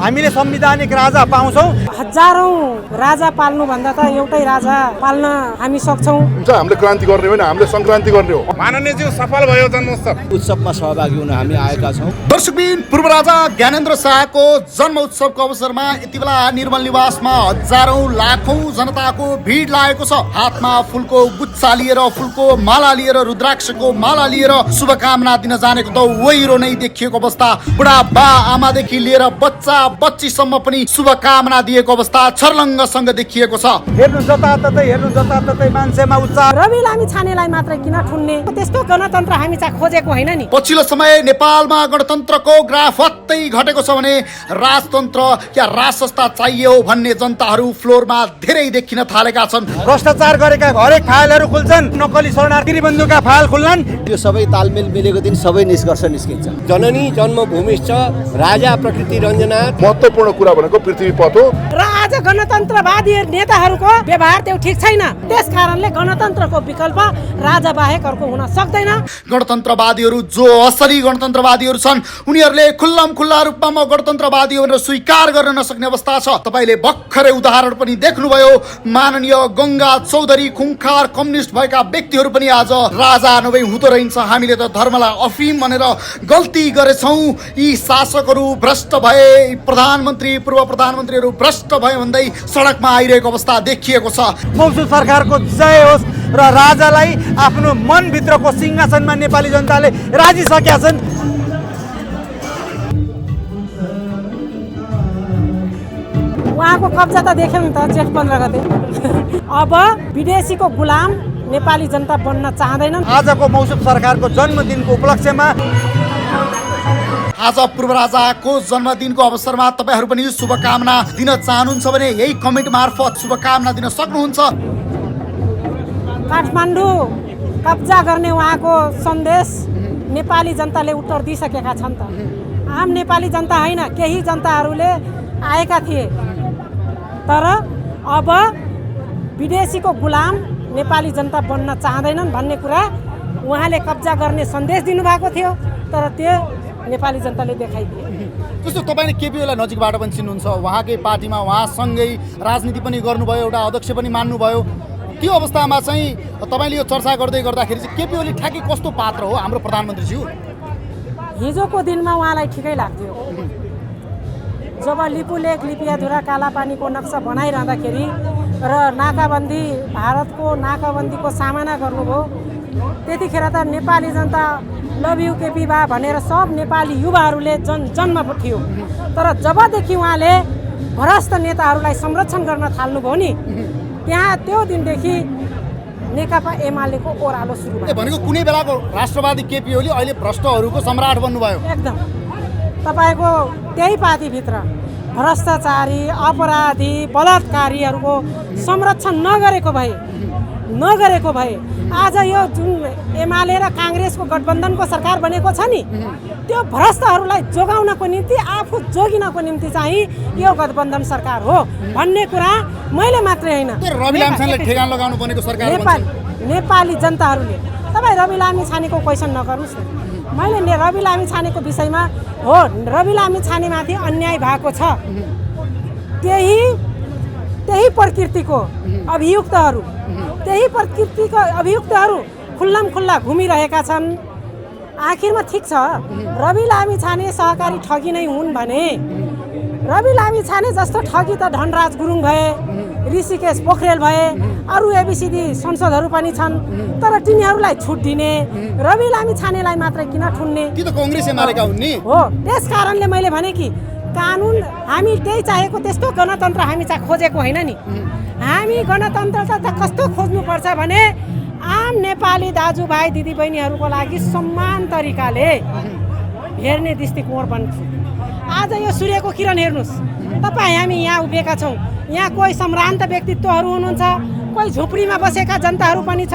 हामीले संवैधानिक राजा पाउँछौँ। हजारौं राजा पाल्नु भन्दा त एउटै राजा पाल्न हामी सक्छौँ। हामीले क्रान्ति गर्ने होइन, हामीले संक्रान्ति गर्ने हो। माननीयज्यू सफल भयो जन्मोत्सव उत्सवमा सहभागी हुन हामी आएका छौँ। दर्शकबिन, पूर्व राजा ज्ञानेन्द्र शाहको जन्म उत्सवको अवसरमा यति बेला निर्मल निवासमा हजारौं लाखौं जनताको भिड लागेको छ। हातमा फुलको गुच्छा लिएर, फुलको माला लिएर, रुद्राक्षको माला लिएर शुभकामना दिन जानेको त वहिरो नै देखिएको अवस्था। बुढा बा आमादेखि लिएर बच्चा बच्चीसम्म पनि शुभकामना दिएको अवस्था छर्लङ्गसँग देखिएको छ। हेर्नु जताततै मान्छेमा उत्साह। रवि लामी छानेलाई मात्रै किन ठुन्ने? त्यस्तो गणतन्त्र हामी चाहिँ खोजेको होइन नि। पछिल्लो समय नेपालमा गणतन्त्रको ग्राफ अत्तै घटेको छ भने राजतन्त्र या राजसंस्था चाहियो भन्ने जनताहरू फ्लोरमा धेरै देखिन थालेका छन्। भ्रष्टाचार गरेका हरेक फाइलहरू खुल्छन्, नक्कली शरणार्थी बन्धुका फाइल खुल्छन्। त्यो सबै तालमेल मिलेको दिन सबै निष्कर्ष निस्किन्छ। जननी जन्मभूमिश्च राजा प्रकृति रञ्जनाथ। महत्त्वपूर्ण कुरा भनेको पृथ्वी पथ हो र आज गणतन्त्रवादी नेताहरूको व्यवहार त्यो ठिक छैन। त्यस कारणले गणतन्त्रको विकल्प राजा बाहेक अर्को हुन सक्दैन। गणतन्त्रवादीहरू जो असली गणतन्त्रवादीहरू छन् उनीहरूले खुल्लम खुल्ला रूपमा म गणतन्त्रवादी भनेर स्वीकार गर्न नसक्ने अवस्था छ। तपाईले भर्खरै उदाहरण पनि देख्नुभयो। माननीय गंगा चौधरी खुंखार कम्युनिस्ट भएका व्यक्तिहरू पनि आज राजा नभई हुँदो रहन्छ। हामीले त धर्मलाई अफिम भनेर गल्ती गरेछौँ। यी शासकहरू भ्रष्ट भए, प्रधानमन्त्री पूर्व प्रधानमन्त्रीहरू भ्रष्ट भए भन्दै सडकमा आइरहेको अवस्था देखिएको छ। मौसुम सरकारको जय होस् र राजालाई आफ्नो मनभित्रको सिंहासनमा नेपाली जनताले राजिसकेका छन्। उहाँको कब्जा त देख्यौँ नि त जेठ 15 गते। अब विदेशीको गुलाम नेपाली जनता बन्न चाहँदैनन्। आजको मौसुम सरकारको जन्मदिनको उपलक्ष्यमा आज पूर्व राजाको जन्मदिनको अवसरमा तपाईहरू पनि शुभकामना दिन चाहनुहुन्छ भने यही कमेन्ट मार्फत शुभकामना दिन सक्नुहुन्छ। काठमाडौँ कब्जा गर्ने उहाँको सन्देश नेपाली जनताले उत्तर दिइसकेका छन् त। आम नेपाली जनता होइन, केही जनताहरूले आएका थिए। तर अब विदेशीको गुलाम नेपाली जनता बन्न चाहँदैनन् भन्ने कुरा उहाँले कब्जा गर्ने सन्देश दिनुभएको थियो। तर त्यो नेपाली जनताले देखाइदिए। जस्तो तपाईँले केपी ओलीलाई नजिकबाट पनि चिन्नुहुन्छ, उहाँकै पार्टीमा उहाँसँगै राजनीति पनि गर्नुभयो, एउटा अध्यक्ष पनि मान्नुभयो। त्यो अवस्थामा चाहिँ तपाईँले यो चर्चा गर्दै गर्दाखेरि चाहिँ केपी ओली ठ्याक्कै कस्तो पात्र हो हाम्रो प्रधानमन्त्रीज्यू? हिजोको दिनमा उहाँलाई ठिकै लाग्थ्यो। जब लिपुलेक लिपियाधुरा कालापानीको नक्सा बनाइरहँदाखेरि र नाकाबन्दी, भारतको नाकाबन्दीको सामना गर्नुभयो, त्यतिखेर त नेपाली जनता लभ यु केपी बा भनेर सब नेपाली युवाहरूले जन्म थियो। तर जबदेखि उहाँले भ्रष्ट नेताहरूलाई संरक्षण गर्न थाल्नुभयो नि, त्यहाँ त्यो दिनदेखि नेकपा एमालेको ओह्रालो सुरु भयो। भनेको कुनै बेलाको राष्ट्रवादी केपी ओली अहिले भ्रष्टहरूको सम्राट बन्नुभयो। एकदम तपाईँको त्यही पार्टीभित्र भ्रष्टाचारी, अपराधी, बलात्कारीहरूको संरक्षण नगरेको भए आज यो जुन एमाले र काङ्ग्रेसको गठबन्धनको सरकार बनेको छ नि, त्यो भ्रष्टहरूलाई जोगाउनको निम्ति, आफू जोगिनको निम्ति चाहिँ यो गठबन्धन सरकार हो भन्ने कुरा मैले मात्रै होइन, नेपाली जनताहरूले। तपाईँ रवि लामी छानेको क्वेसन नगर्नुहोस् न। मैले रवि लामी छानेको विषयमा हो, रवि लामी छानेमाथि अन्याय भएको छ। त्यही प्रकृतिको अभियुक्तहरू खुल्लम खुल्ला घुमिरहेका छन्। आखिरमा ठिक छ, रवि लामी छाने सहकारी ठगी नै हुन् भने रवि लामी छाने जस्तो ठगी त धनराज गुरुङ भए, ऋषिकेश पोखरेल भए, अरू एबिसिडी संसदहरू पनि छन्। तर तिनीहरूलाई छुट दिने, रवि लामी छानेलाई मात्रै किन ठुन्ने? त्यो त कांग्रेस एमालेका हुन् नि हो। त्यस कारणले मैले भने कि कानुन हामी त्यही चाहेको, त्यस्तो गणतन्त्र हामी चाहिँ खोजेको होइन नि। हामी गणतन्त्र त कस्तो खोज्नुपर्छ भने आम नेपाली दाजुभाइ दिदीबहिनीहरूको लागि समान तरिकाले हेर्ने दृष्टिकोण बन्छ। आज यो सूर्यको किरण हेर्नुहोस् तपाईँ, हामी यहाँ उभिएका छौँ, यहाँ कोही सम्भ्रान्त व्यक्तित्वहरू हुनुहुन्छ, कोही झुपडीमा बसेका जनताहरू पनि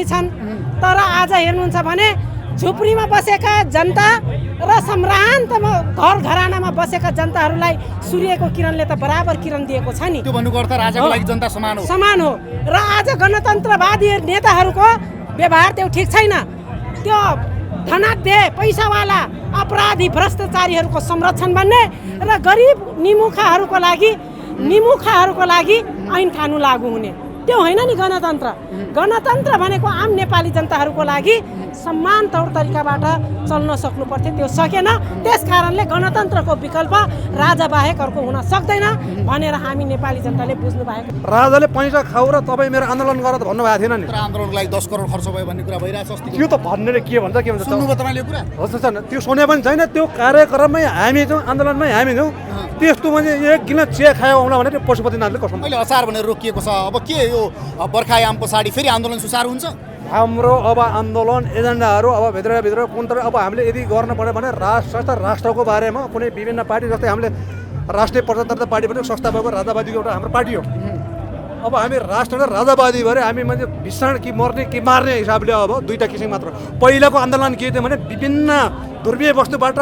छन्, तर आज हेर्नुहुन्छ भने झुपडीमा बसेका जनता र सम्भ्रान्त घर घरानामा बसेका जनताहरूलाई सूर्यको किरणले त बराबर किरण दिएको छ नि। त्यो भन्नुको अर्थ राजाको लागि जनता समान हो। र आज गणतन्त्रवादी नेताहरूको व्यवहार त्यो ठिक छैन। त्यो धनाढ्य पैसावाला अपराधी भ्रष्टाचारीहरूको संरक्षण बन्ने र गरिब निमुखाहरूको लागि ऐन कानुन लागू हुने, त्यो होइन नि गणतन्त्र। गणतन्त्र भनेको आम नेपाली जनताहरूको लागि समान तौर तरिकाबाट चल्न सक्नु पर्थ्यो, त्यो सकेन। त्यस कारणले गणतन्त्रको विकल्प राजा बाहेक अर्को हुन सक्दैन भनेर हामी नेपाली जनताले बुझ्नु भएको। राजाले पैसा खाऊ र तपाईँ मेरो आन्दोलन गर त भन्नुभएको थिएन नि। तर आन्दोलनको लागि 10 करोड खर्च भयो भन्ने कुरा भइरहेछ अस्ति। त्यो त भन्नेले के भन्छ सुन्नुभयो तपाईँले कुरा? छैन, त्यो सुने पनि छैन। त्यो कार्यक्रममै हामी छौँ, आन्दोलनमै हामी छौँ। त्यस्तो मान्छे एक गिलास चिया खायो आउला भने त्यो पशुपतिनाथले कसम। अहिले असार भनेर रोकिएको छ, अब के यो बर्खायाम पछाडि फेरि आन्दोलन सुचारू हुन्छ? हाम्रो अब आन्दोलन एजेन्डाहरू अब भित्र कुन तर अब हामीले यदि गर्न पर्यो भने राष्ट्रको बारेमा कुनै विभिन्न पार्टी जस्तै हामीले राष्ट्रिय प्रजातन्त्र पार्टी पनि संस्था भएको राजावादीको एउटा हाम्रो पार्टी हो। अब हामी राष्ट्र र राजावादी भएर हामी मान्छे भीषण कि मर्ने कि मार्ने हिसाबले अब दुईवटा किसिम मात्र। पहिलाको आन्दोलन के थियो भने विभिन्न ध्रुवीय वस्तुबाट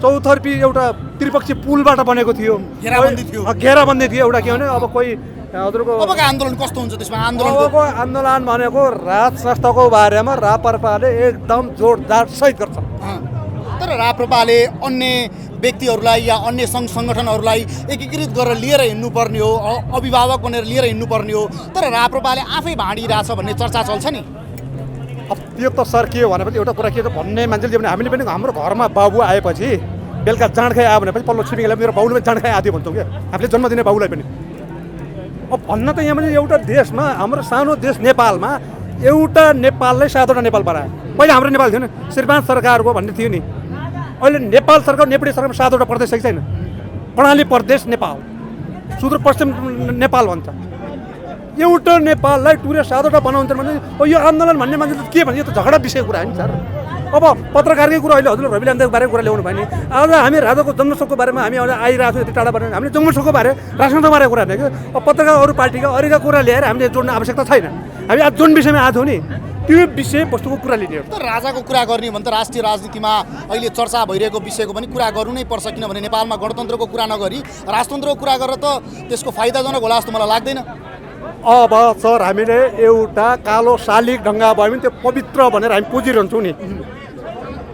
चौतर्फी एउटा त्रिपक्षीय पुलबाट बनेको थियो, घेराबन्दी थियो एउटा। के भने अब कोही हजुरको अबको आन्दोलन कस्तो हुन्छ त्यसमा? अबको आन्दोलन भनेको राज संस्थाको बारेमा राप्रपाले एकदम जोरदार सहित गर्छ। तर राप्रपाले अन्य व्यक्तिहरूलाई या अन्य सङ्घ सङ्गठनहरूलाई एकीकृत गरेर लिएर हिँड्नुपर्ने हो, अभिभावक बनेर लिएर हिँड्नुपर्ने हो। तर राप्रपाले आफै भाँडिरहेछ भन्ने चर्चा चल्छ नि। अब त्यो त सर के हो भनेपछि एउटा कुरा के छ भन्ने मान्छेले भने हामीले पनि हाम्रो घरमा बाबु आएपछि बेलुका जाँड खाइ आयो भनेपछि पल्लो छिमेकीलाई मेरो बाउले पनि जाँड खाइ आएको भन्छौँ क्या, हामीले जन्म दिने बाउलाई पनि। अब भन्न त यहाँ भने एउटा देशमा हाम्रो सानो देश नेपालमा एउटा नेपाललाई 7वटा नेपाल बनायो। पहिला हाम्रो नेपाल थिएन, श्रीमान सरकारको भन्ने थियो नि। अहिले नेपाल सरकार नेपडी सरकारमा 7वटा प्रदेश छैन। कर्णाली प्रदेश नेपाल, सुदूरपश्चिम नेपाल भन्छ। एउटा नेपाललाई टुरे 7वटा बनाउँछ भने यो आन्दोलन भन्ने मान्छे के भन्छ? यो त झगडा विषय कुरा होइन सर। अब पत्रकारकै कुरा अहिले हजुरले रविलान्दको बारेको कुरा ल्याउनु भयो नि। आज हामी राजाको जन्मोत्सवको बारेमा हामी अहिले आइरहेको छौँ यति टाढा भनेर हामीले जन्मोत्सवको बारे राजनीतिको बारेको कुरा होइन कि। अब पत्रकार अरू पार्टीका अरूका कुरा ल्याएर हामीले जोड्न आवश्यकता छैन। हामी आज जुन विषयमा आएको छौँ नि त्यो विषय वस्तुको कुरा लिने हो। तर राजाको कुरा गर्ने हो भने त राष्ट्रिय राजनीतिमा अहिले चर्चा भइरहेको विषयको पनि कुरा गर्नु नै पर्छ, किनभने नेपालमा गणतन्त्रको कुरा नगरी राजतन्त्रको कुरा गरेर त त्यसको फाइदाजनक होला जस्तो मलाई लाग्दैन। अब सर हामीले एउटा कालो शालिग ढङ्गा भयो भने त्यो पवित्र भनेर हामी पुजिरहन्छौँ नि।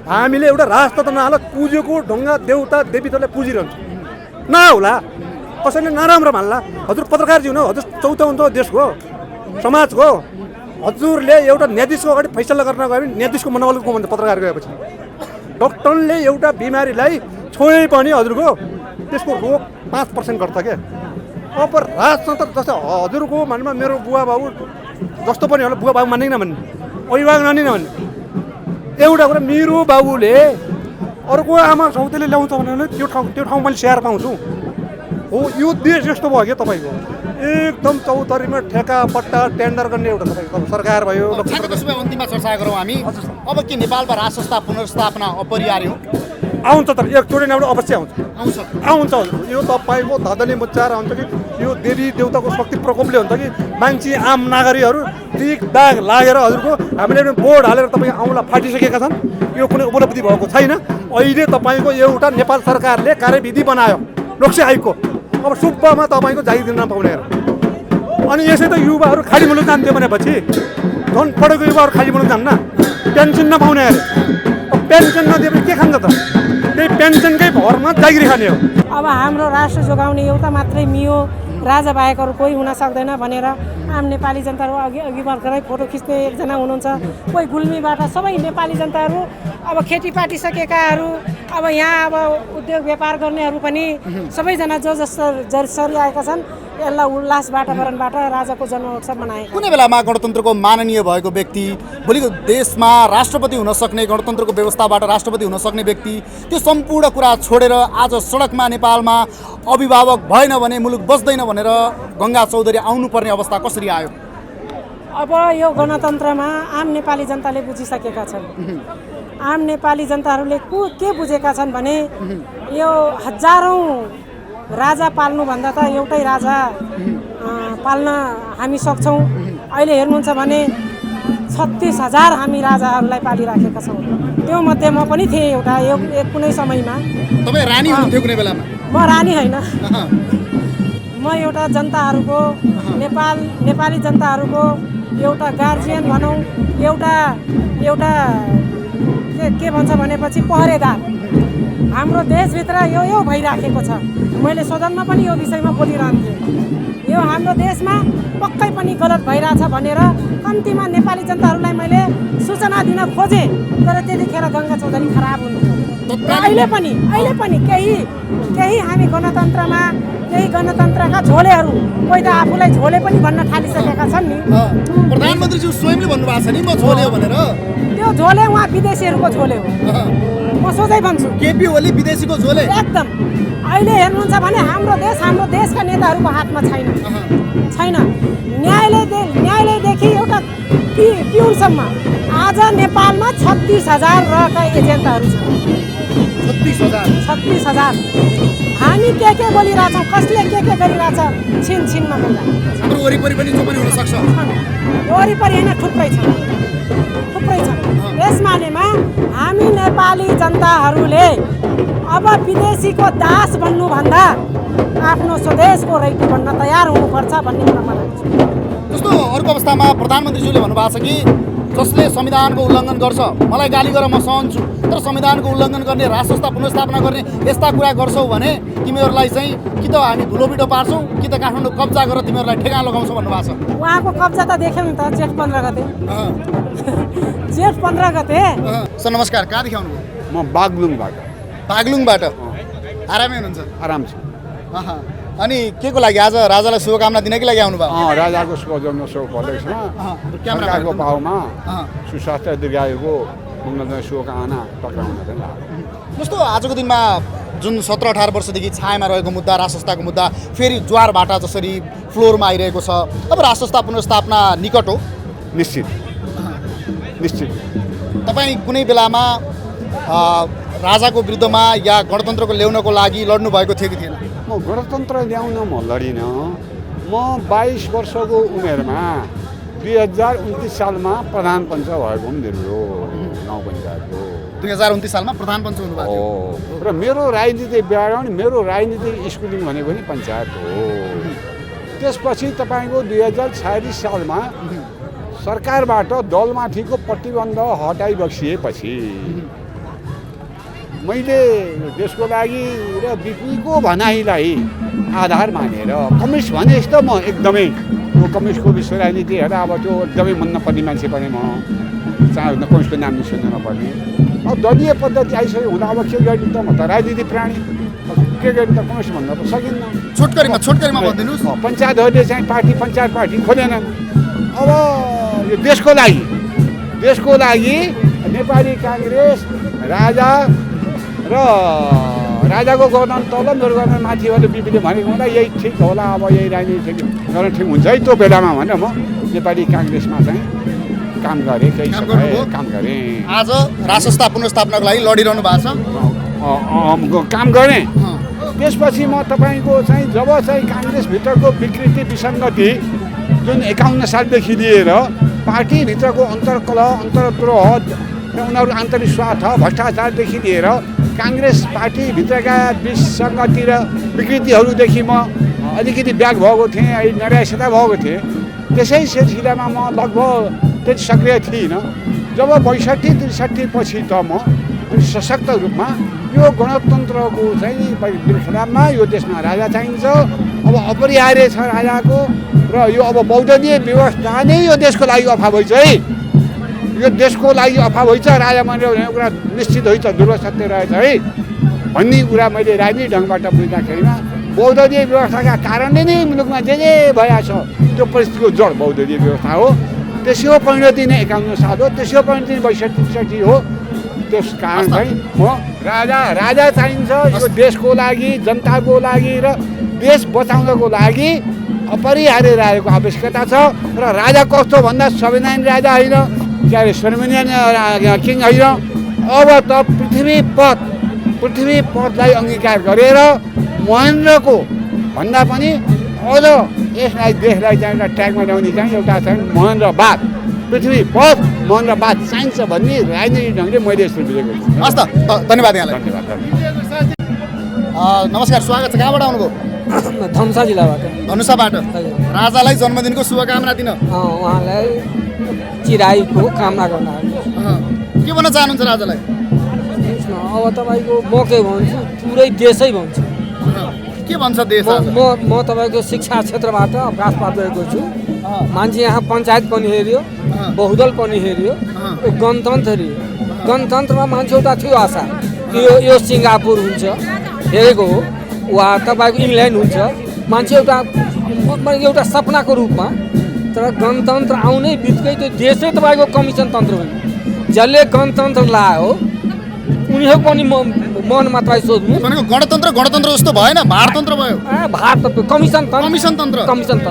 हामीले एउटा राजतन्त्र नहाल पुजेको ढङ्गा देउता देवीहरूलाई पुजिरहन्छौँ नहोला, कसैले नराम्रो मान्ला। हजुर पत्रकार जीवन हो, हजुर चौथो हुन्छ देशको समाजको। हजुरले एउटा न्यायाधीशको अगाडि फैसला गर्न गयो भने न्यायाधीशको मनोबल को भन्छ पत्रकार गएपछि। डक्टरले एउटा बिमारीलाई छोए पनि हजुरको त्यसको रोग 5% घट्छ क्या। अब राजतन्त्र जस्तै हजुरको मानमा मेरो बुवा बाबु जस्तो पनि होला, बुवा बाबु मान्ने कि नमान्ने, अभिभावक मान्ने नमान्ने। एउटा कुरा मेरो बाबुले अर्को आमा सौतेले ल्याउँछ भने त्यो ठाउँ मैले सेयर पाउँछु हो। यो देश यस्तो भयो क्या तपाईँको एकदम चौतरीमा ठेका पट्टा टेन्डर गर्ने एउटा तपाईँको सरकार भयो। अन्तिममा चर्चा गरौँ हामी। अब के नेपालमा राज संस्था पुनर्स्थापना अपरिहार्य हो? आउँछ तर एकचोटि नआउँदा अवश्य आउँछ। यो तपाईँको धदली मुच्चाएर हुन्छ कि यो देवी देउताको शक्ति प्रकोपले हुन्छ कि मान्छे आम नागरिकहरू दिग दाग लागेर हजुरको हामीले बोर्ड हालेर तपाईँको औँला फाटिसकेका छन्। यो कुनै उपलब्धि भएको छैन। अहिले तपाईँको एउटा नेपाल सरकारले कार्यविधि बनायो लोकसेवा आयोगको। अब सुब्बामा तपाईँको जागिर दिन नपाउने। अनि यसै त युवाहरू खाडी मुलुक जान्थ्यो भनेपछि झन् पढेको युवाहरू खाडी मुलुक जान्न, पेन्सन नपाउने अरे। अब पेन्सन नदिएपछि के खान्छ त? त्यही पेन्सनकै भरमा जागिर खाने हो। अब हाम्रो राष्ट्र जोगाउने एउटा मात्रै मियो, राजा बाहेक अरू कोही हुन सक्दैन भनेर आम नेपाली जनताहरू अघि भर्खरै फोटो खिच्ने एकजना हुनुहुन्छ, कोही गुल्मीबाट सबै नेपाली जनताहरू अब खेतीपाती सकेकाहरू अब यहाँ अब उद्योग व्यापार गर्नेहरू पनि सबैजना जसरी आएका छन् यसलाई उल्लास वातावरणबाट राजाको जन्म उत्सव मनाएका। कुनै बेलामा गणतन्त्रको माननीय भएको व्यक्ति, भोलिको देशमा राष्ट्रपति हुन सक्ने, गणतन्त्रको व्यवस्थाबाट राष्ट्रपति हुन सक्ने व्यक्ति त्यो सम्पूर्ण कुरा छोडेर आज सडकमा नेपालमा अभिभावक भएन भने मुलुक बस्दैन भनेर गङ्गा चौधरी आउनुपर्ने अवस्था कसरी आयो? अब यो गणतन्त्रमा आम नेपाली जनताले बुझिसकेका छन्। आम नेपाली जनताहरूले के बुझेका छन् भने यो हजारौँ राजा पाल्नुभन्दा त एउटै राजा पाल्न हामी सक्छौँ। अहिले हेर्नुहुन्छ भने 36,000 हामी राजाहरूलाई पालिराखेका छौँ। त्यो मध्ये म पनि थिएँ एउटा कुनै समयमा। तपाईँ रानी हुनुहुन्थ्यो कुनै बेलामा? म रानी होइन, म एउटा जनताहरूको नेपाली जनताहरूको एउटा गार्जियन भनौँ, एउटा के भन्छ भनेपछि पहरेदार हाम्रो देशभित्र यो भइराखेको छ। मैले सदनमा पनि यो विषयमा बोलिरहन्थेँ। यो हाम्रो देशमा पक्कै पनि गलत भइरहेछ भनेर कम्तीमा नेपाली जनताहरूलाई मैले सूचना दिन खोजेँ, तर त्यतिखेर गङ्गा चौधरी खराब हुन्थ्यो। र अहिले पनि केही हामी गणतन्त्रमा केही गणतन्त्रका झोलेहरू कोही त आफूलाई झोले पनि भन्न थालिसकेका छन् नि। प्रधानमन्त्रीज्यू स्वयंले भन्नुभएको छ नि म झोले हो भनेर। त्यो झोले उहाँ विदेशीहरूको झोले हो, म सोझै भन्छु। केपी ओली विदेशीको झोले एकदम। अहिले हेर्नुहुन्छ भने हाम्रो देशका नेताहरूको हातमा छैन। न्यायालयदेखि एउटा पिउनसम्म आज नेपालमा 36,000 रका एजेन्टहरू छन्। 36,000। हामी के बोलिरहेछौँ, कसले के गरिरहेछ छिनमा बोल्दा। हाम्रो वरिपरि पनि जो पनि हुन सक्छ। वरिपरि होइन, थुप्रै छ। यस मानेमा हामी नेपाली जनताहरूले अब विदेशीको दास बन्नुभन्दा आफ्नो स्वदेशको रैटी बन्न तयार हुनुपर्छ भन्ने कुरा मलाई लाग्छ। जस्तो अर्को अवस्थामा प्रधानमन्त्रीज्यूले भन्नुभएको छ कि जसले संविधानको उल्लङ्घन गर्छ मलाई गाली गरेर म सहन्छु, तर संविधानको उल्लङ्घन गर्ने, राष्ट्र संस्था पुनर्स्थापना गर्ने यस्ता कुरा गर्छौ भने तिमीहरूलाई चाहिँ कि त हामी धुलोपिटो पार्छौँ कि त काठमाडौँ कब्जा गरेर तिमीहरूलाई ठेगान लगाउँछौँ भन्नुभएको छ। उहाँको कब्जा त देख्यौँ नि त जेठ 15 गते। जेठ 15 गते। सर नमस्कार, कहाँदेखि आउनुभयो? म बागलुङबाट। बागलुङबाट आरामै हुनुहुन्छ? आराम छ। अनि के को लागि आज राजालाई शुभकामना दिनकै लागि आउनुभयो? राजाको शुभ प्रदेशमा सरकारको भावमा सुस्वास्थ्य दीर्घायुको उन्नत शुभकामना टक्राउन चाहिँ लाग्यो। जस्तो आजको दिनमा जुन 17-18 वर्षदेखि छायामा रहेको मुद्दा राष्ट्र संस्थाको मुद्दा फेरि ज्वारबाट जसरी फ्लोरमा आइरहेको छ, अब राष्ट्र संस्था पुनर्स्थापना निकट हो। निश्चित। तपाईँ कुनै बेलामा राजाको विरुद्धमा या गणतन्त्रको ल्याउनको लागि लड्नु भएको थियो कि थिएन? म गणतन्त्र ल्याउन म लडिनँ। म 22 वर्षको उमेरमा 2029 सालमा प्रधान पञ्च भएको मेरो गाउँ पञ्चायतको। 2029 सालमा प्रधान पञ्च हुनुभएको थियो। र मेरो राजनीतिक ब्याकग्राउन्ड, मेरो राजनीतिक स्कुलिङ भनेको नि पञ्चायत हो। त्यसपछि तपाईँको 2046 सालमा सरकारबाट दलमाथिको प्रतिबन्ध हटाइबक्सिएपछि मैले देशको लागि र बिपीको भनाइलाई आधार मानेर कम्युनिस्ट भने जस्तो म एकदमै कम्युनिस्टको विश्व राजनीति हेरेर अब त्यो एकदमै मन नपर्ने मान्छे पनि म चाहे कम्युनिस्टको नाम सुन्नु नपर्ने। अब दलीय पद्धति आइसक्यो हुँदा अब के गर्ने त, म त राजनीति प्राणी, के गर्ने त कम्युनिस्ट भन्न त सकिन्न। छोटकरीमा भनिदिनुहोस्। पञ्चायतहरूले चाहिँ पञ्चायत पार्टी खोलेनन्। अब यो देशको लागि नेपाली काङ्ग्रेस राजा र राजाको गर्दन तल मेरो गर्दन माथि भनेर बिपीले भनेको हुँदा यही ठिक होला, अब यही राजनीति गर्न ठिक हुन्छ है त्यो बेलामा भनेर म नेपाली काङ्ग्रेसमा चाहिँ काम गरेँ, केही समय काम गरेँ। आज राष्ट्र संस्था पुनर्स्थापनाको लागि लडिरहनु भएको छ? काम गरेँ। त्यसपछि म तपाईँको चाहिँ जब चाहिँ काङ्ग्रेसभित्रको विकृति विसङ्गति जुन 51 सालदेखि लिएर पार्टीभित्रको अन्तर्कलह अन्तर्द्रोह र उनीहरू आन्तरिक स्वार्थ भ्रष्टाचारदेखि लिएर काङ्ग्रेस पार्टीभित्रका विसङ्गति र विकृतिहरूदेखि म अलिकति ब्याक भएको थिएँ, अहिले नरायसता भएको थिएँ। त्यसै सिलसिलामा म लगभग त्यति सक्रिय थिइनँ। जब 62-63 पछि त म सशक्त रूपमा यो गणतन्त्रको चाहिँ खिलाफमा यो देशमा राजा चाहिन्छ, अब अपरिहार्य छ राजाको, र यो अब बहुदलीय व्यवस्था नै यो देशको लागि अभाव होइन है, यो देशको लागि अभाव होइन राजा मानेर भने कुरा निश्चित होइन, ध्रुव सत्य रहेछ है भन्ने कुरा मैले राजनीतिक ढङ्गबाट बुझ्दाखेरिमा बहुदलीय व्यवस्थाका कारणले नै मुलुकमा जे भइरहेको छ त्यो परिस्थितिको जड बहुदलीय व्यवस्था हो। त्यसको परिणति नै 51 साल हो, त्यसको परिणति 62-63 हो। त्यस कारण चाहिँ म राजा चाहिन्छ यो देशको लागि, जनताको लागि र देश बचाउनको लागि अपरिहार्य राजाको आवश्यकता छ। र राजा कस्तो भन्दा संवैधानिक राजा होइन, के अरे सेरेमोनियल किङ होइन, अब त पृथ्वी पथलाई अङ्गीकार गरेर महेन्द्रको भन्दा पनि अझ यसलाई देशलाई चाहिँ एउटा ट्र्याकमा ल्याउने चाहिँ एउटा चाहिँ महेन्द्रवाद, पृथ्वी पथ महेन्द्रवाद चाहिन्छ भन्ने राजनीतिक ढङ्गले मैले यस्तो बुझेको छु। हस् त, धन्यवाद यहाँलाई। धन्यवाद। नमस्कार, स्वागत छ। कहाँबाट आउनुभयो? धनुषा जिल्लाबाट। धनुषाबाट। राजालाई जन्मदिनको शुभकामना दिन उहाँलाई चिराइको कामना गर्न। के भन्न चाहनुहुन्छ राजालाई? सुन्नुहोस् न, अब तपाईँको म के भन्छु, पुरै देशै भन्छु। के भन्छ देश आज? म तपाईँको शिक्षा क्षेत्रबाट अभ्यास प्राप्त गरेको छु। मान्छे यहाँ पञ्चायत पनि हेऱ्यो, बहुदल पनि हेऱ्यो, गणतन्त्र हेऱ्यो। गणतन्त्रमा मान्छे एउटा थियो आशा कि यो सिङ्गापुर हुन्छ, हेरेको हो, वा तपाईँको इङ्ल्यान्ड हुन्छ, मान्छे एउटा सपनाको रूपमा। तर गणतन्त्र आउनै बित्तिकै त्यो देशै तपाईँको कमिसन तन्त्र हो। जसले गणतन्त्र लायो उनीहरू पनि मनमा तपाईँ सोध्नु भनेको गणतन्त्र जस्तो भएन, भारतन्त्र भयो। भारत कमिसन तन्त्र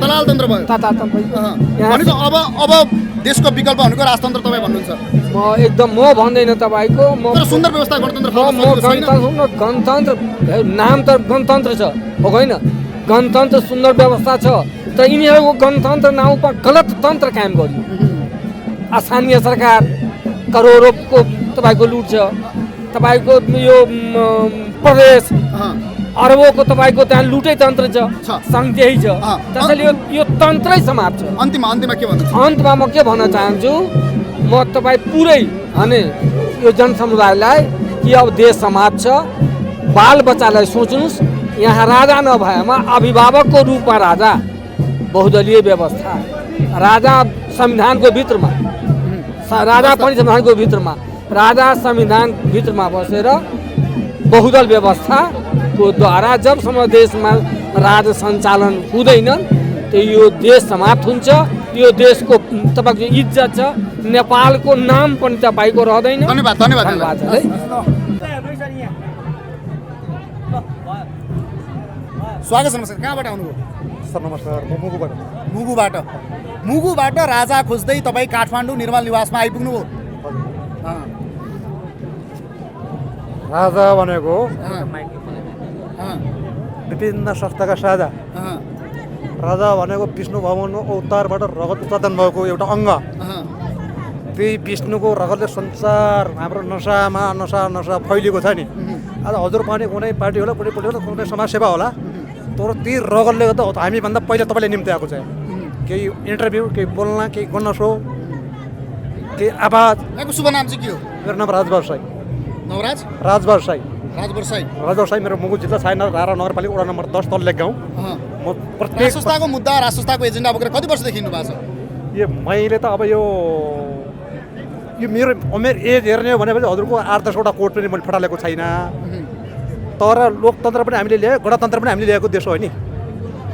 दलाल तन्त्र भयो। भनेको अब देशको विकल्प भनेको राजतन्त्र तपाईँ भन्नुहुन्छ? म भन्दैन तपाईँको, तर सुन्दर व्यवस्था गणतन्त्र गणतन्त्र नाम त गणतन्त्र छ हो होइन, गणतन्त्र सुन्दर व्यवस्था छ, तर यिनीहरूको गणतन्त्र नाउँमा गलत तन्त्र कायम गर्यो। स्थानीय सरकार करोडौँको तपाईँको लुट छ, तपाईँको यो प्रदेश अरबौँको तपाईँको त्यहाँ लुटै तन्त्र छ, सङ्घ त्यही छ। त्यसैले यो तन्त्रै समाप्त छ। अन्तिममा के भन्नुहुन्छ? अन्तमा म के भन्न चाहन्छु, म तपाईँ पुरै अनि यो जनसमुदायलाई कि अब देश समाप्त छ, बालबच्चालाई सोच्नुहोस्। यहाँ राजा नभएमा अभिभावकको रूपमा राजा, बहुदलीय व्यवस्था, राजा संविधानको भित्रमा, राजा पनि संविधानको भित्रमा, राजा संविधान भित्रमा बसेर बहुदल व्यवस्थाको द्वारा जबसम्म देशमा राज सञ्चालन हुँदैनन् त्यो यो देश समाप्त हुन्छ। यो देशको तपाईँको इज्जत छ, नेपालको नाम पनि तपाईँको रहँदैन। धन्यवाद। स्वागत छ। नमस्कार, कहाँबाट आउनुभयो? सर नमस्कार, म मुगुबाट राजा खोज्दै तपाईँ काठमाडौँ निर्मल निवासमा आइपुग्नुभयो। राजा भनेको विभिन्न संस्थाका साझा। राजा भनेको विष्णु भगवानको अवतारबाट रगत उत्पादन भएको एउटा अङ्ग। त्यही विष्णुको रगतले संसार हाम्रो नसा फैलिएको छ नि। आज हजुर पनि कुनै पार्टी होला, कुनै कुनै समाजसेवा होला, तर त्यही रगतले गर्दा हामीभन्दा पहिला तपाईँले निम्ति आएको छ। केही इन्टरभ्यू, केही बोल्न, केही गर्न सो, केही आवाज। यहाँको शुभ नाम चाहिँ के हो? मेरो नाम राजभर साई। राजभर साई। मेरो मुगु जिल्ला छैन, रारा नगरपालिका वडा नम्बर 10 तल्ले गाउँ। म प्रत्येक संस्थाको मुद्दा, राजसंस्थाको एजेन्डा बोकेर कति वर्षदेखि हिँड्नु भएको छ? यो मैले त अब यो मेरो एज हेर्ने हो भनेपछि हजुरको 8-10वटा कोर्ट पनि मैले फटालेको छैन। तर लोकतन्त्र पनि हामीले ल्यायो, गणतन्त्र पनि हामीले ल्याएको देश हो नि।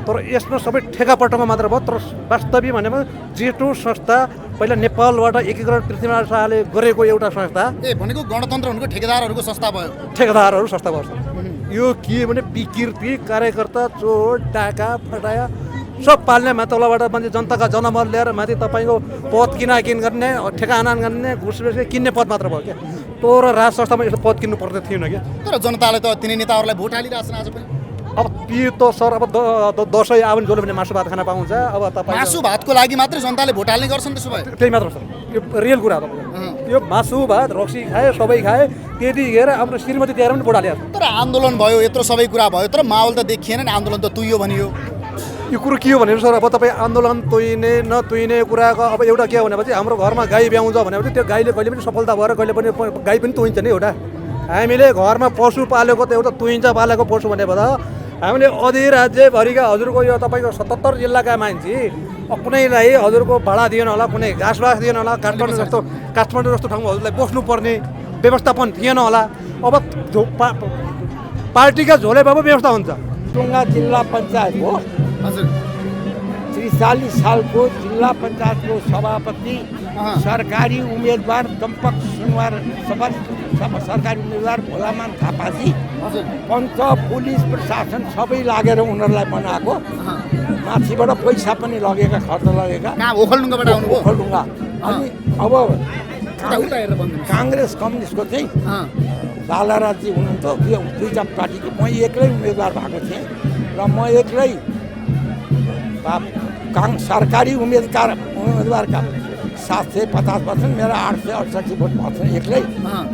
तर यसमा सबै ठेकापट्टमा मात्र भयो। तर वास्तविक भनेमा जेठो संस्था पहिला नेपालबाट एकीकरण पृथ्वीनारायण शाहले गरेको एउटा संस्था। भनेको गणतन्त्र भनेको ठेकेदारहरूको संस्था भयो। ठेकेदारहरू संस्था भयो। यो के भने विकृति, कार्यकर्ता, चोर, डाका, फटाया सब पाल्ने माथिबाट माथि जनताका जनमत लिएर माथि तपाईँको पद किनाकिन गर्ने, ठेकाना गर्ने, घुस किन्ने पद मात्र भयो क्या। तर राज संस्थामा यस्तो पद किन्नु पर्ने थिएन क्या। तर जनताले त तिनै नेताहरूलाई भोट हालिरहेको छ आज पनि। अब त्यो त सर अब दसैँ आयो भने जसले भने मासु भात खान पाउँछ। अब तपाईँ मासु भातको लागि मात्रै जनताले भोट हाल्ने गर्छन् त्यसो भए? त्यही मात्र सर, यो रियल कुरा हो। यो मासु भात रक्सी खाए, सबै खाए, त्यतिखेर आफ्नो श्रीमती दिएर पनि भोट हालेको। तर आन्दोलन भयो, यत्रो सबै कुरा भयो, तर माहौल त देखिएन नि। आन्दोलन त तुइयो भनियो। यो कुरो के हो भने सर, अब तपाईँ आन्दोलन तुइने नतुइने कुराको अब एउटा के हो भनेपछि हाम्रो घरमा गाई ब्याउँछ भनेपछि त्यो गाईले कहिले पनि सफलता भएर कहिले पनि गाई पनि तुइन्छ नि एउटा। हामीले घरमा पशु पालेको त एउटा तुइन्छ पालेको पशु भनेको त हामीले अधिराज्यभरिका हजुरको यो तपाईँको 77 जिल्लाका मान्छे कुनैलाई हजुरको भाडा दिएन होला, कुनै घाँसबास दिएन होला, काठमाडौँ जस्तो ठाउँमा हजुरलाई बस्नुपर्ने व्यवस्थापन थिएन होला। अब पार्टीका झोले बाबु व्यवस्था हुन्छ। टुङ्गा जिल्ला पञ्चायत हो। हजुर 43 सालको जिल्ला पञ्चायतको सभापति, सरकारी उम्मेदवार दम्पक सुनवार सरकारी उम्मेदवार भोलामान थापाजी, पञ्च, पुलिस, प्रशासन सबै लागेर उनीहरूलाई बनाएको। माथिबाट पैसा पनि लगेका, खर्च लगेका। ओखलढुङ्गाबाट आउनुभयो? ओखलढुङ्गा। अनि अब काङ्ग्रेस कम्युनिस्टको चाहिँ बालाराजी हुनुहुन्थ्यो, दुईवटा पार्टीको। म एक्लै उम्मेदवार भएको थिएँ र म एक्लै सरकारी उम्मेदवारका 750%, मेरो 868 भोट पर्छ एक्लै।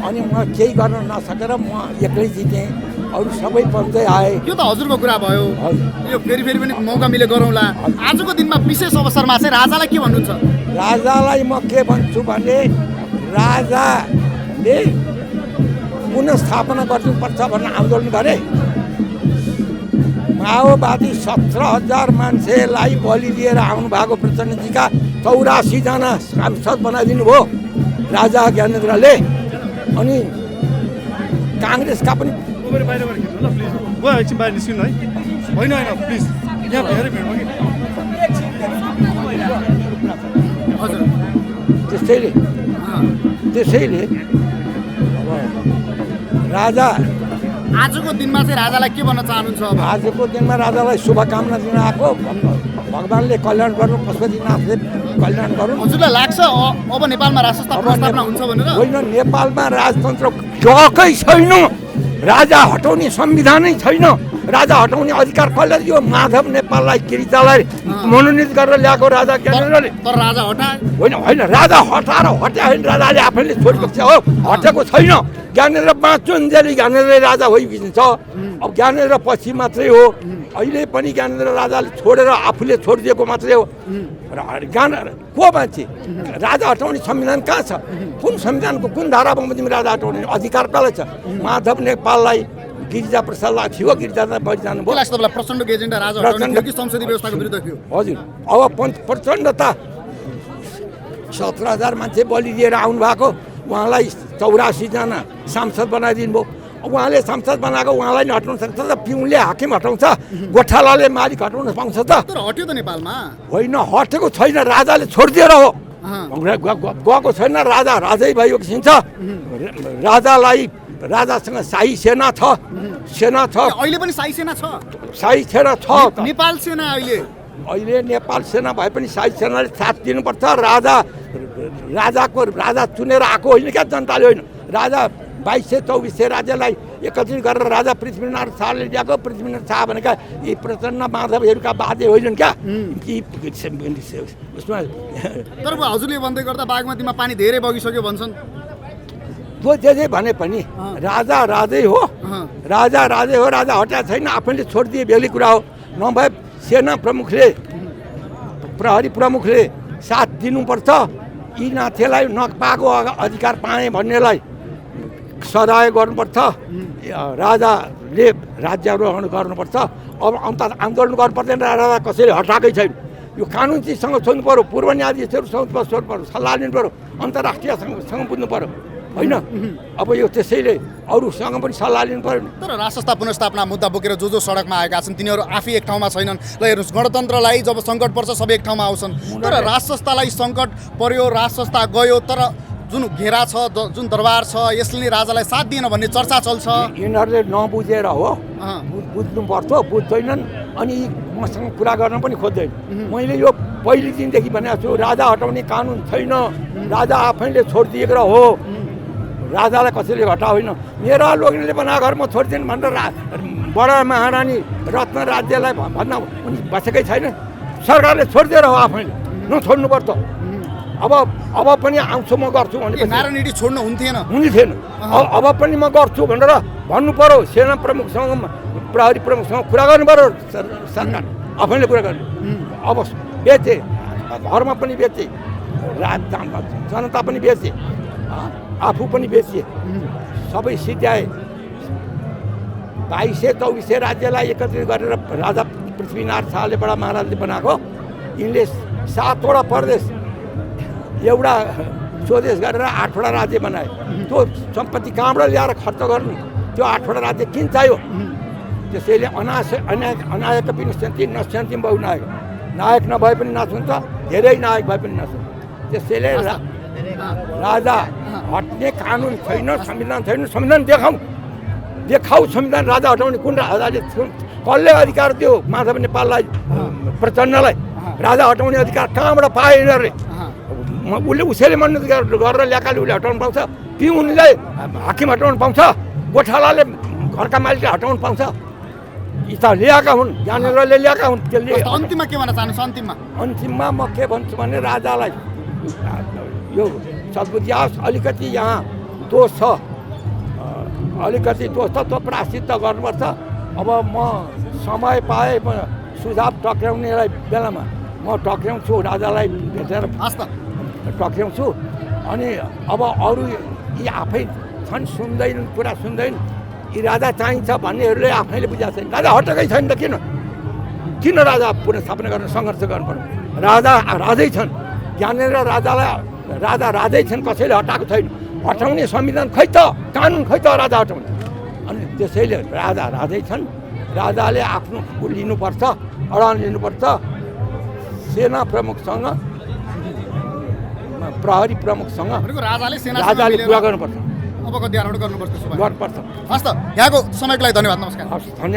अनि म केही गर्न नसकेर म एक्लै जितेँ, अरू सबै पञ्चै आए। यो त हजुरको कुरा भयो। यो फेरि पनि मौका मिले गरौँला। आजको दिनमा विशेष अवसरमा चाहिँ राजालाई के भन्नुहुन्छ? राजालाई म के भन्छु भने राजा हामीले पुनस्थापना गर्नुपर्छ भनेर आन्दोलन गरे। माओवादी 17,000 मान्छेलाई बलि दिएर आउनुभएको प्रचण्डजीका 84 जना सांसद बनाइदिनु भयो राजा ज्ञानेन्द्रले। अनि काङ्ग्रेसका पनि एकछिन बाहिर निस्किनु है। होइन होइन प्लिज, यहाँ धेरै भिड भयो कि। त्यसैले अब राजा आजको दिनमा चाहिँ राजालाई के भन्न चाहनुहुन्छ? अब आजको दिनमा राजालाई शुभकामना दिन आएको। भगवान्ले कल्याण गर्नु, पशुपतिनाथले कल्याण गर्नु। हजुरलाई लाग्छ अब नेपालमा राष्ट्रसत्ता पुनर्स्थापना हुन्छ भनेर? होइन, नेपालमा राजतन्त्र गएकै छैन। राजा हटाउने संविधानै छैन। राजा हटाउने अधिकार कसले दियो? माधव नेपाललाई, गिरिजालाई मनोनित गरेर ल्याएको राजा ज्ञानेन्द्रले। तर राजा हटाए? होइन होइन, राजा हटाएर हट्या होइन, राजाले आफैले छोडेको हो, हटेको छैन। ज्ञानेन्द्र बाँचुन्जेली ज्ञानेन्द्र राजा होइन्छ। अब ज्ञानेन्द्र पछि मात्रै हो, अहिले पनि ज्ञानेन्द्र राजाले छोडेर आफूले छोडिदिएको मात्रै हो। को मान्छे राजा हटाउने संविधान कहाँ छ? कुन संविधानको कुन धारा बमोजिम राजा हटाउने अधिकार कसलाई छ? माधव नेपाललाई, गिरिजा प्रसादलाई थियो। गिरिजा बढी जानुभयो। प्रचण्डको एजेन्डा राजा हटाउने थियो कि संसदीय व्यवस्थाको विरुद्ध थियो? हजुर, अब प्रचण्ड त 17,000 मान्छे बलि दिएर आउनु भएको, उहाँलाई 84 जना सांसद बनाइदिनु भयो। उहाँले सांसद बनाएको, उहाँलाई नि हटाउन सक्छ त? पिउनले हाकिम हटाउँछ, गोठालाले मालिक हटाउन पाउँछ त? तर हट्यो त नेपालमा? होइन, हटेको छैन, राजाले छोडिदिएर हो। गएको छैन, राजा राजै भयो किसिन्छ। राजालाई, राजासँग शाही सेना छ, सेना छ। अहिले पनि शाही सेना छ? शाही सेना छ। नेपाल सेना अहिले नेपाल सेना भए पनि शाही सेनाले साथ दिनुपर्छ। राजा चुनेर आएको होइन क्या जनताले, होइन। राजा 2224 राज्यलाई एकत्रित गरेर राजा पृथ्वीनारायण शाहले ल्याएको। पृथ्वीनारायण शाह भनेका यी प्रचण्ड माधवहरूका बाजे होइनन् क्या? उसमा तर हजुरले भन्दै गर्दा बागमतीमा पानी धेरै बगिसक्यो भन्छन्। जो जे भने पनि राजा राजै हो, राजा राजै हो। राजा हटाएको छैन, आफैले छोडिदिए बेली कुरा हो। नभए सेना प्रमुखले, प्रहरी प्रमुखले साथ दिनुपर्छ। यी नाथेलाई नपाएको अधिकार पाएँ भन्नेलाई सजाय गर्नुपर्छ। राजाले राज्यारोहण गर्नुपर्छ। अब अन्त आन्दोलन गर्नु पर्दैन, राजा कसैले हटाएकै छैन। यो कानुन चिजसँग सोध्नु पऱ्यो, पूर्व न्यायाधीशहरू सोध्नु पऱ्यो, सल्लाह लिनु पऱ्यो, अन्तर्राष्ट्रियसँग बुझ्नु पऱ्यो, होइन? अब यो त्यसैले अरूसँग पनि सल्लाह लिनु पऱ्यो। तर राष्ट्रसत्ता पुनर्स्थापना मुद्दा बोकेर जो सडकमा आएका छन् तिनीहरू आफै एक ठाउँमा छैनन्। ल हेर्नुहोस्, गणतन्त्रलाई जब सङ्कट पर्छ सबै एक ठाउँमा आउँछन्। तर राष्ट्रसत्तालाई सङ्कट पर्यो, राष्ट्रसत्ता गयो, तर जुन घेरा छ, जुन दरबार छ, यसले नै राजालाई साथ दिएन भन्ने चर्चा चल्छ। यिनीहरूले नबुझेर हो, बुझ्नु पर्छ, बुझ्दैनन्। अनि मसँग कुरा गर्न पनि खोज्दैन। मैले यो पहिलो दिनदेखि भनेको छु, राजा हटाउने कानुन छैन। राजा आफैले छोडिदिएको हो, राजालाई कसैले हटा होइन। मेरा लोग्नेले बनाएको घर म छोडिदिनु भनेर बडा महारानी रत्न राज्यलाई भन्न उनी बसेकै छैन। सरकारले छोडिदिएर हो, आफैले नछोड्नुपर्छ। अब पनि आउँछु, म गर्छु भने नारायण रेड्डी छोड्नु हुन्थेन? हुने थिएन। अब पनि म गर्छु भनेर भन्नु पर्यो। सेना प्रमुखसँग, प्रहरी प्रमुखसँग कुरा गर्नु पर्यो। सरकार आफैले कुरा गर्नु। अब बेचे, घरमा पनि बेचे, जनता पनि बेचे, आफू पनि बेचे, सबै सिद्ध्याए। 2224 राज्यलाई एकत्रित गरेर राजा पृथ्वीनारायण शाहले, बडा महाराजले बनाएको। यिनले 7वटा प्रदेश, एउटा स्वदेश गरेर 8वटा राज्य बनाए। त्यो सम्पत्ति कहाँबाट ल्याएर खर्च गर्नु? त्यो 8वटा राज्य किन चाहियो? त्यसैले अनायक पनि शान्ति नशान्ति बहु नायक, नायक नभए पनि नसुन्छ, धेरै नायक भए पनि नसुन्छ। त्यसैले राजा हट्ने कानुन छैन, संविधान छैन। संविधान देखाऊ संविधान। राजा हटाउने कुन राजाले, कसले अधिकार दियो माधव नेपाललाई, प्रचण्डलाई? राजा हटाउने अधिकार कहाँबाट पाए यिनीहरूले? उसले उसैले मनोनित गरेर ल्याएकाले उसले हटाउनु पाउँछ? पिउनले हाकिम हटाउनु पाउँछ? गोठालाले घरका मालिकले हटाउनु पाउँछ? यी त ल्याएका हुन्, ज्ञानेन्द्रले ल्याएका हुन्। त्यसले अन्तिममा के भन्न चाहनुहुन्छ? अन्तिममा म के भन्छु भने, राजालाई यो सद्बुद्धि आओस्। अलिकति यहाँ दोष छ, अलिकति दोष त त्यो प्रायश्चित गर्नुपर्छ। अब म समय पाएँ, म सुझाव टक्राउनेलाई बेलामा म टक्राउँछु, राजालाई भेटेर टक्राउँछु। अनि अब अरू यी आफै छन्, सुन्दैनन्, कुरा सुन्दैनन्। यी राजा चाहिन्छ भन्नेहरूले आफैले बुझाएको छैन। राजा हटेकै छैन त किन राजा पुनर्स्थापना गर्न सङ्घर्ष गर्नु पर्यो? राजा राजै छन्, ज्ञानेर राजै छन्, कसैले हटाएको छैन। हटाउने संविधान खै त, कानुन खै त राजा हटाउने? अनि त्यसैले राजै छन्। राजाले आफ्नो लिनुपर्छ, अडान लिनुपर्छ। सेना प्रमुखसँग, प्रहरी प्रमुखसँग राजाले कुरा गर्नुपर्छ, अब गद्यारोहण गर्नुपर्छ। गर्नुपर्छ। हस् त, यहाँको समयको लागि धन्यवाद, नमस्कार। धन्यवाद।